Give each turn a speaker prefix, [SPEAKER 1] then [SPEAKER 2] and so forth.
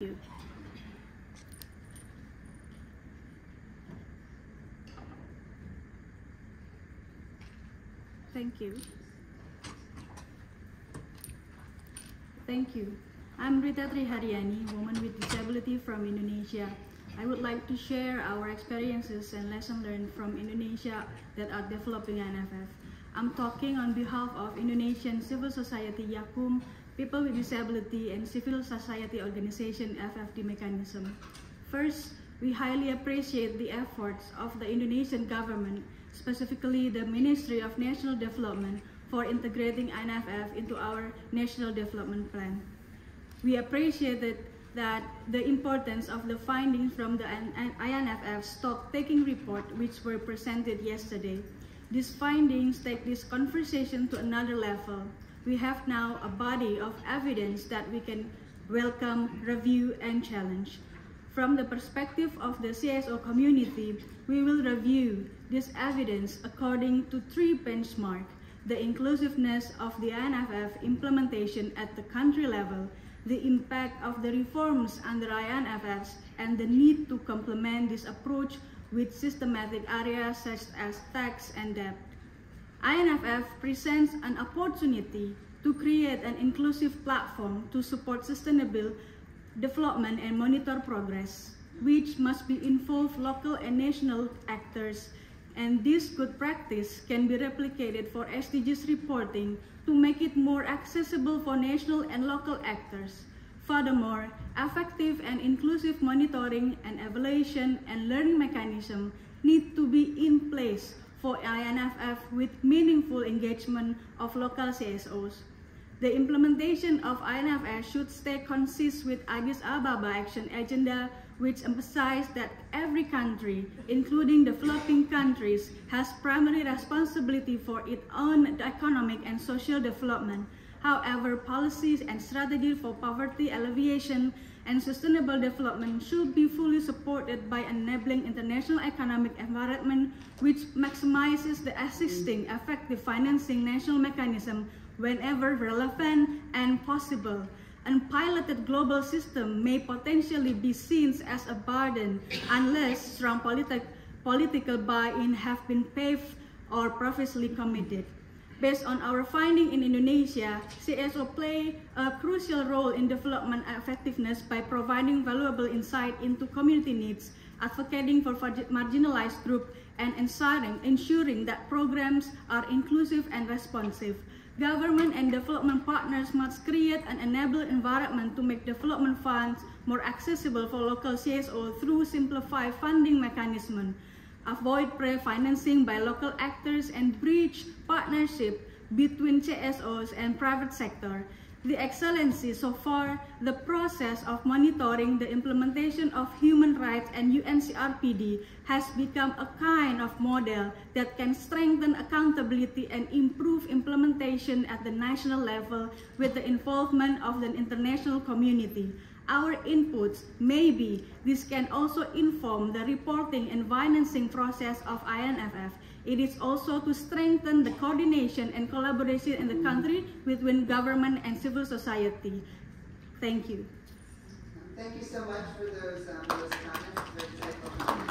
[SPEAKER 1] you. Thank you. Thank you. I'm Rita Triharyani, woman with disability from Indonesia. I would like to share our experiences and lessons learned from Indonesia that are developing INFF. I'm talking on behalf of Indonesian civil society YAKUM, people with disability, and civil society organization FFD mechanism. First, we highly appreciate the efforts of the Indonesian government, specifically the Ministry of National Development, for integrating INFF into our National Development Plan. We appreciated that the importance of the findings from the INFF stock-taking report, which were presented yesterday. These findings take this conversation to another level. We have now a body of evidence that we can welcome, review, and challenge. From the perspective of the CSO community, we will review this evidence according to three benchmarks: the inclusiveness of the INFF implementation at the country level, the impact of the reforms under INFFs, and the need to complement this approach with systematic areas such as tax and debt. INFF presents an opportunity to create an inclusive platform to support sustainable development and monitor progress, which must be involve local and national actors, and this good practice can be replicated for SDGs reporting to make it more accessible for national and local actors. Furthermore, effective and inclusive monitoring and evaluation and learning mechanism need to be in place for INFF with meaningful engagement of local CSOs. The implementation of INFF should stay consistent with Addis Ababa Action Agenda, which emphasizes that every country, including developing countries, has primary responsibility for its own economic and social development. However, policies and strategies for poverty alleviation and sustainable development should be fully supported by enabling international economic environment which maximizes the existing effective financing national mechanism whenever relevant and possible. Unpiloted global system may potentially be seen as a burden unless strong political buy-in have been paved or previously committed. Based on our finding in Indonesia, CSO play a crucial role in development effectiveness by providing valuable insight into community needs, advocating for marginalized groups, and ensuring that programs are inclusive and responsive. Government and development partners must create an enabling environment to make development funds more accessible for local CSO through simplified funding mechanisms, avoid pre-financing by local actors, and bridge partnership between CSOs and private sector. The excellency so far, the process of monitoring the implementation of human rights and UNCRPD has become a kind of model that can strengthen accountability and improve implementation at the national level with the involvement of the international community. Our inputs, maybe this can also inform the reporting and financing process of INFF. It is also to strengthen the coordination and collaboration in the country between government and civil society. Thank you.
[SPEAKER 2] Thank you so much for those comments. Very insightful.